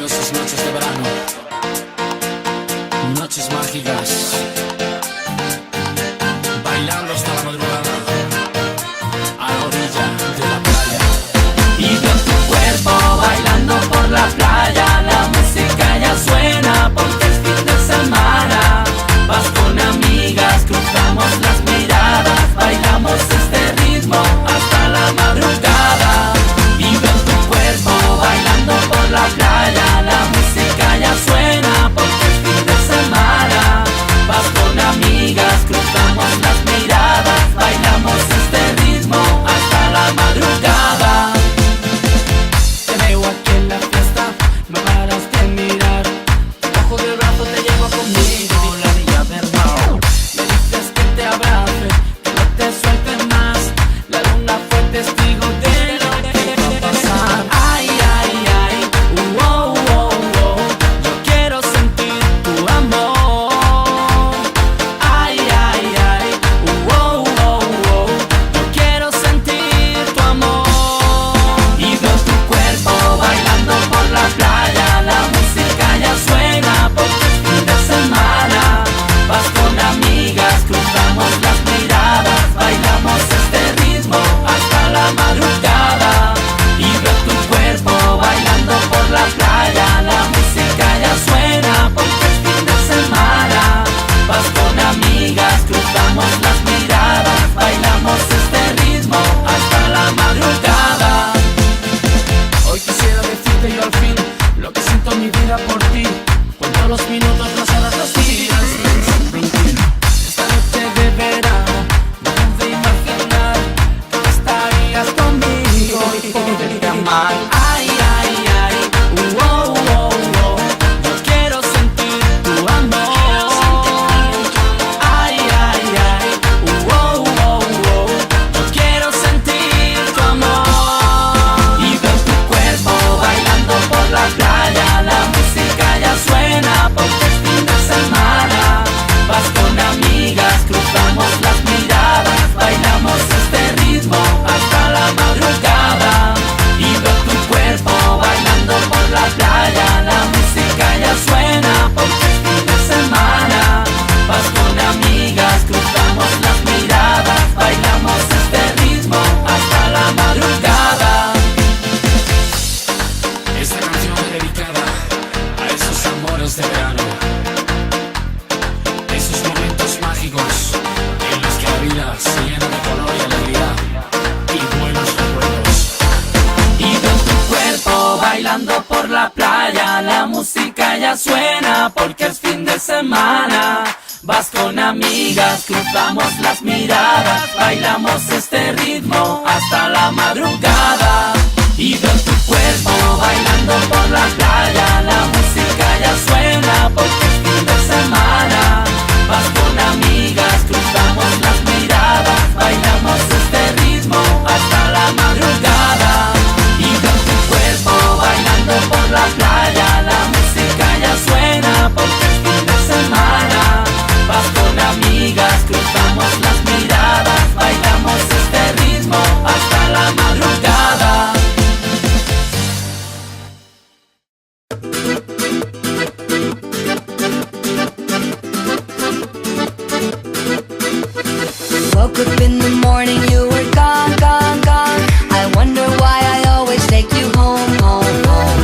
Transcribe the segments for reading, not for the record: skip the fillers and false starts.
vivido sus noches de verano, noches mágicas, bailando hasta la madrugada a la orilla de la playa. Y veo tu cuerpo bailando por la playa, la música ya suena porque es fin de semana. Vas con amigas, cruzamos las miradas, bailamos este ritmo hasta la madrugada. Y veo tu cuerpo bailando por la playa, la música ya suena porque es fin de semana. Vas con amigas, cruzamos las miradas, bailamos este ritmo hasta la madrugada. Te veo aquí en la fiesta, no paras de mirar. Te cojo del brazo, te llevo conmigo, la orilla del mar. Me dices que te abrace, que no te suelte más. La luna fue testigo de lo que va a pasar. Ay, ay, ay, oh, oh, oh. Yo quiero sentir tu amor. Ay, ay, ay, oh, oh, oh. Yo quiero sentir tu amor. Y veo tu cuerpo bailando por la playa, la música ya suena porque es fin de semana. Vas con amigas, cruzamos las miradas, bailamos este ritmo hasta la madrugada. Y veo tu cuerpo bailando por la playa, la música ya suena porque es fin de semana. Vas con amigas, cruzamos las miradas, bailamos este ritmo hasta la madrugada. Hoy quisiera decirte yo al fin lo que siento en mi vida por ti. Cuento los minutos, las horas, los días, sin mentir. Esta noche de verano me hace imaginar que estarías conmigo y poderte amar. Ay, ay, ay, oh, oh, oh. Yo quiero sentir tu amor. Ay, ay, ay, oh, oh, oh. Yo quiero sentir tu amor. Y veo tu cuerpo bailando por la playa, la música ya suena porque es fin de semana. Vas con amigas, cruzamos las miradas, bailamos este ritmo hasta la madrugada. Y veo tu cuerpo bailando por la playa, la música ya suena porque es fin de semana. Vas con amigas, cruzamos las miradas, bailamos este ritmo hasta la madrugada. Esta canción es dedicada a esos amores de verano, esos momentos mágicos en los que la vida se llena de color y alegría y buenos recuerdos. Y veo tu cuerpo bailando por la playa, la música ya suena porque es fin de semana. Vas con amigas, cruzamos las miradas, bailamos este ritmo hasta la madrugada. Y veo tu cuerpo bailando por la playa, la música ya suena porque es fin de semana. Vas con amigas, cruzamos las miradas, bailamos este ritmo hasta la madrugada. Y veo tu cuerpo bailando por la playa, la música ya suena porque es fin de semana. Vas con amigas, cruzamos las miradas, bailamos este ritmo hasta la madrugada. Woke up in the morning, you were gone, gone, gone. I wonder why I always take you home, home, home.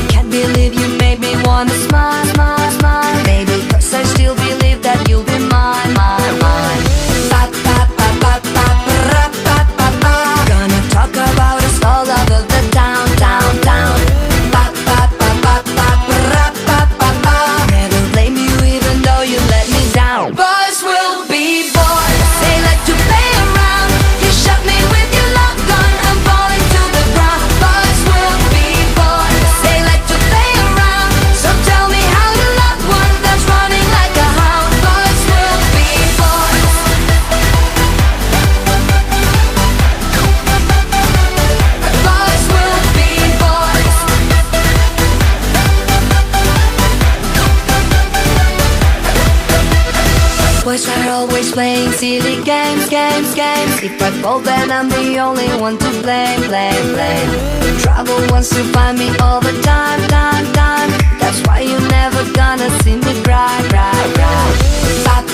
Can't believe you made me wanna smile, smile, smile. Maybe 'cause I still believe that you'll be mine, mine, mine. Pa, pa, pa, pa, pa, ra, pa, pa, pa. Gonna talk about us all over the town, town, town. Pa, pa, pa, pa, pa, ra, pa, pa, pa. Never blame you even though you let me down. Boys will be boys. They like to play around. You shot me with your love gun. I'm falling to the ground. Boys will be boys. They like to play around. So tell me how to love one that's running like a hound. Boys will be boys. Boys will be boys. Boys are always playing silly games, games, games. If I fall then I'm the only one to blame, blame, blame. Trouble wants to find me all the time, time, time. That's why you're never gonna see me cry, cry, cry. Pop,